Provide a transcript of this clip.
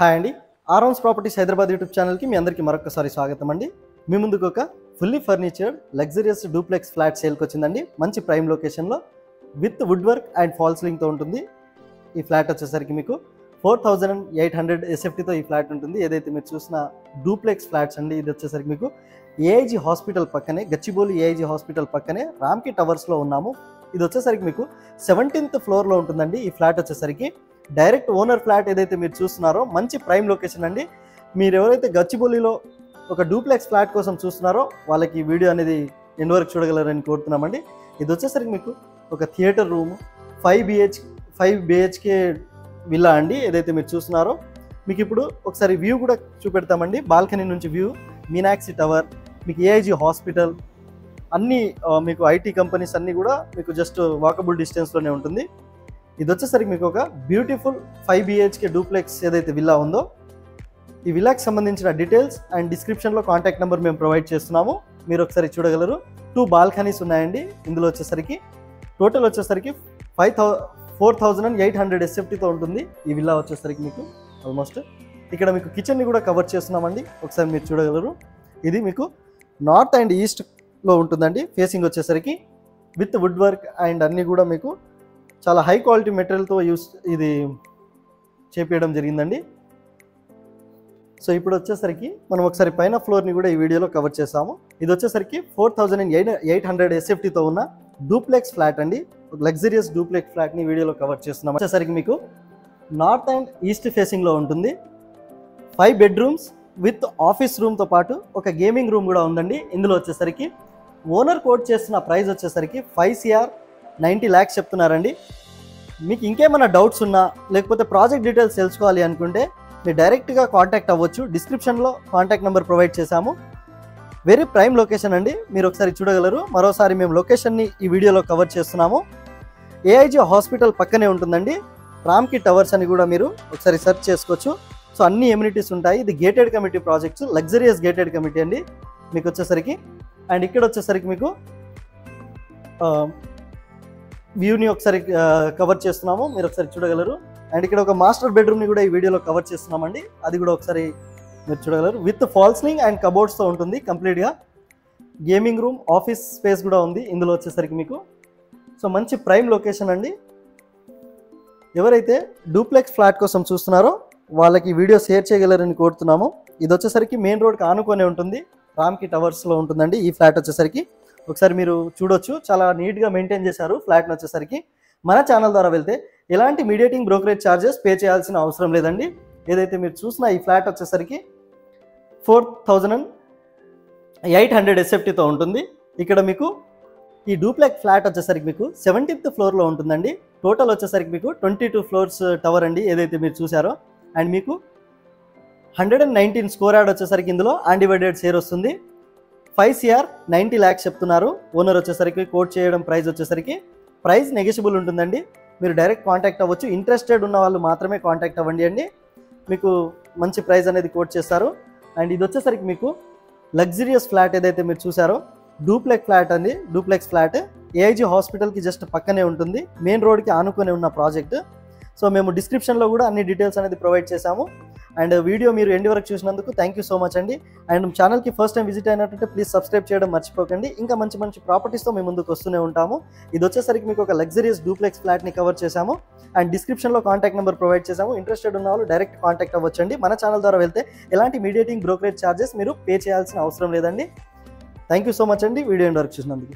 Hi అండి. ఆరోన్స్ properties Hyderabad YouTube ఛానల్కి మీ అందరికీ మరొకసారి స్వాగతం అండి. మీ ముందుకు ఒక fully furnished luxurious duplex flat సేల్కి వచ్చిందండి. మంచి ప్రైమ్ లొకేషన్లో with wood work and fall సీలింగ్తో ఉంటుంది. ఈ ఫ్లాట్ వచ్చేసరికి మీకు 4800 ఎస్ఎఫ్టీతో ఈ ఫ్లాట్ ఉంటుంది. ఏదైతే మీరు చూసిన డూప్లెక్స్ ఫ్లాట్స్ అండి, ఇది వచ్చేసరికి మీకు ఏఐజీ హాస్పిటల్ పక్కనే, గచ్చిబౌలి ఏఐజీ హాస్పిటల్ పక్కనే రామ్కి టవర్స్లో ఉన్నాము. ఇది వచ్చేసరికి మీకు 17th ఫ్లోర్లో ఉంటుందండి. ఈ ఫ్లాట్ వచ్చేసరికి డైరెక్ట్ ఓనర్ ఫ్లాట్ ఏదైతే మీరు చూస్తున్నారో మంచి ప్రైమ్ లొకేషన్ అండి. మీరు ఎవరైతే గచ్చిబౌలిలో ఒక డూప్లెక్స్ ఫ్లాట్ కోసం చూస్తున్నారో వాళ్ళకి ఈ వీడియో అనేది ఎండ్ వరకు చూడగలరని కోరుతున్నామండి. ఇది వచ్చేసరికి మీకు ఒక థియేటర్ రూమ్, 5 బిహెచ్కే విల్లా అండి. ఏదైతే మీరు చూస్తున్నారో మీకు ఇప్పుడు ఒకసారి వ్యూ కూడా చూపెడతామండి. బాల్కనీ నుంచి వ్యూ, మీనాక్షి టవర్, మీకు ఏఐజీ హాస్పిటల్, అన్నీ మీకు ఐటీ కంపెనీస్ అన్నీ కూడా మీకు జస్ట్ వాకబుల్ డిస్టెన్స్లోనే ఉంటుంది. ఇది వచ్చేసరికి మీకు ఒక బ్యూటిఫుల్ 5 బిహెచ్కే డూప్లెక్స్ ఏదైతే విల్లా ఉందో, ఈ విల్లాకి సంబంధించిన డీటెయిల్స్ అండ్ డిస్క్రిప్షన్లో కాంటాక్ట్ నెంబర్ మేము ప్రొవైడ్ చేస్తున్నాము. మీరు ఒకసారి చూడగలరు. 2 బాల్కనీస్ ఉన్నాయండి. ఇందులో వచ్చేసరికి టోటల్ వచ్చేసరికి 4800 ఎస్ఎఫ్టీతో ఉంటుంది ఈ విల్లా వచ్చేసరికి మీకు. ఆల్మోస్ట్ ఇక్కడ మీకు కిచెన్ని కూడా కవర్ చేస్తున్నామండి. ఒకసారి మీరు చూడగలరు. ఇది మీకు నార్త్ అండ్ ఈస్ట్లో ఉంటుందండి. ఫేసింగ్ వచ్చేసరికి విత్ వుడ్ వర్క్ అండ్ అన్నీ కూడా మీకు చాలా హై క్వాలిటీ మెటీరియల్తో ఇది చేపించడం జరిగిందండి. సో ఇప్పుడు వచ్చేసరికి మనం ఒకసారి పైన ఫ్లోర్ని కూడా ఈ వీడియోలో కవర్ చేసాము. ఇది వచ్చేసరికి 4800 ఎస్ఎఫ్టీతో ఉన్న డూప్లెక్స్ ఫ్లాట్ అండి. లగ్జరియస్ డూప్లెక్స్ ఫ్లాట్ని వీడియోలో కవర్ చేస్తున్నాం. వచ్చేసరికి మీకు నార్త్ అండ్ ఈస్ట్ ఫేసింగ్లో ఉంటుంది. 5 బెడ్రూమ్స్ విత్ ఆఫీస్ రూమ్తో పాటు ఒక గేమింగ్ రూమ్ కూడా ఉందండి. ఇందులో వచ్చేసరికి ఓనర్ కోట్ చేస్తున్న ప్రైస్ వచ్చేసరికి 5 CR 90 lakhs చెప్తున్నారండి. మీకు ఇంకేమైనా డౌట్స్ ఉన్నా లేకపోతే ప్రాజెక్ట్ డీటెయిల్స్ తెలుసుకోవాలి అనుకుంటే మీరు డైరెక్ట్గా కాంటాక్ట్ అవ్వచ్చు. డిస్క్రిప్షన్లో కాంటాక్ట్ నెంబర్ ప్రొవైడ్ చేశాము. వెరీ ప్రైమ్ లొకేషన్ అండి. మీరు ఒకసారి చూడగలరు. మరోసారి మేము లొకేషన్ని ఈ వీడియోలో కవర్ చేస్తున్నాము. ఏఐజీ హాస్పిటల్ పక్కనే ఉంటుందండి. రామ్కి టవర్స్ అని కూడా మీరు ఒకసారి సెర్చ్ చేసుకోవచ్చు. సో అన్ని ఎమ్యూనిటీస్ ఉంటాయి. ఇది gated committee projects, luxurious gated committee అండి మీకు వచ్చేసరికి. అండ్ ఇక్కడ వచ్చేసరికి మీకు వ్యూని ఒకసారి కవర్ చేస్తున్నాము. మీరు ఒకసారి చూడగలరు. అండ్ ఇక్కడ ఒక మాస్టర్ బెడ్రూమ్ని కూడా ఈ వీడియోలో కవర్ చేస్తున్నామండి. అది కూడా ఒకసారి మీరు చూడగలరు. విత్ ఫాల్ సీలింగ్ అండ్ కబోర్డ్స్తో ఉంటుంది కంప్లీట్గా. గేమింగ్ రూమ్, ఆఫీస్ స్పేస్ కూడా ఉంది ఇందులో వచ్చేసరికి మీకు. సో మంచి ప్రైమ్ లొకేషన్ అండి. ఎవరైతే డూప్లెక్స్ ఫ్లాట్ కోసం చూస్తున్నారో వాళ్ళకి వీడియో షేర్ చేయగలరని కోరుతున్నాము. ఇది వచ్చేసరికి మెయిన్ రోడ్కి ఆనుకొనే ఉంటుంది. రామ్కి టవర్స్లో ఉంటుందండి ఈ ఫ్లాట్ వచ్చేసరికి. ఒకసారి మీరు చూడొచ్చు. చాలా నీట్గా మెయింటైన్ చేశారు ఫ్లాట్ని వచ్చేసరికి. మన ఛానల్ ద్వారా వెళ్తే ఎలాంటి మీడియేటింగ్ బ్రోకరేజ్ ఛార్జెస్ పే చేయాల్సిన అవసరం లేదండి. ఏదైతే మీరు చూసిన ఈ ఫ్లాట్ వచ్చేసరికి 4800 ఎస్ఎఫ్టీతో ఉంటుంది. ఇక్కడ మీకు ఈ డూప్లెక్స్ ఫ్లాట్ వచ్చేసరికి మీకు 17th ఫ్లోర్లో ఉంటుందండి. టోటల్ వచ్చేసరికి మీకు 22 ఫ్లోర్స్ టవర్ అండి ఏదైతే మీరు చూసారో. అండ్ మీకు 119 స్క్వేర్ యార్డ్ వచ్చేసరికి ఇందులో అన్డివైడెడ్ షేర్ వస్తుంది. 5 CR 90 lakhs చెప్తున్నారు ఓనర్ వచ్చేసరికి. కోట్ చేయడం ప్రైస్ వచ్చేసరికి ప్రైస్ నెగోషియబుల్ ఉంటుందండి. మీరు డైరెక్ట్ కాంటాక్ట్ అవ్వచ్చు. ఇంట్రెస్టెడ్ ఉన్న వాళ్ళు మాత్రమే కాంటాక్ట్ అవ్వండి అండి. మీకు మంచి ప్రైస్ అనేది కోట్ చేస్తారు. అండ్ ఇది వచ్చేసరికి మీకు లగ్జరియస్ ఫ్లాట్ ఏదైతే మీరు చూసారో డూప్లెక్స్ ఫ్లాట్ అండి. డూప్లెక్స్ ఫ్లాట్ ఏఐజీ హాస్పిటల్కి జస్ట్ పక్కనే ఉంటుంది. మెయిన్ రోడ్కి ఆనుకొని ఉన్న ప్రాజెక్ట్. సో మేము డిస్క్రిప్షన్లో కూడా అన్ని డీటెయిల్స్ అనేది ప్రొవైడ్ చేశాము. అండ్ వీడియో మీరు ఎండ్ వరకు చూసినందుకు థ్యాంక్ యూ సో మచ్ అండి. అండ్ ఛానల్కి ఫస్ట్ టైం విజిట్ అయినట్టుంటే ప్లీజ్ సబ్స్క్రైబ్ చేయడం మర్చిపోకండి. ఇంకా మంచి మంచి ప్రాపర్టీస్తో మేము ముందుకు వస్తూనే ఉంటాము. ఇది వచ్చేసరికి మీకు ఒక లగ్జరియస్ డూప్లెక్స్ ఫ్లాట్ని కవర్ చేశాము. అండ్ డిస్క్రిప్షన్లో కాంటాక్ట్ నెంబర్ ప్రొవైడ్ చేశాము. ఇంట్రెస్టెడ్ ఉన్న వాళ్ళు డైరెక్ట్ కాంటాక్ట్ అవ్వచ్చండి. మన ఛానల్ ద్వారా వెళ్తే ఎలాంటి మీడియేటింగ్ బ్రోకరేజ్ ఛార్జెస్ మీరు పే చేయాల్సిన అవసరం లేదండి. థ్యాంక్ యూ సో మచ్ అండి వీడియో ఎండ్ వరకు చూసినందుకు.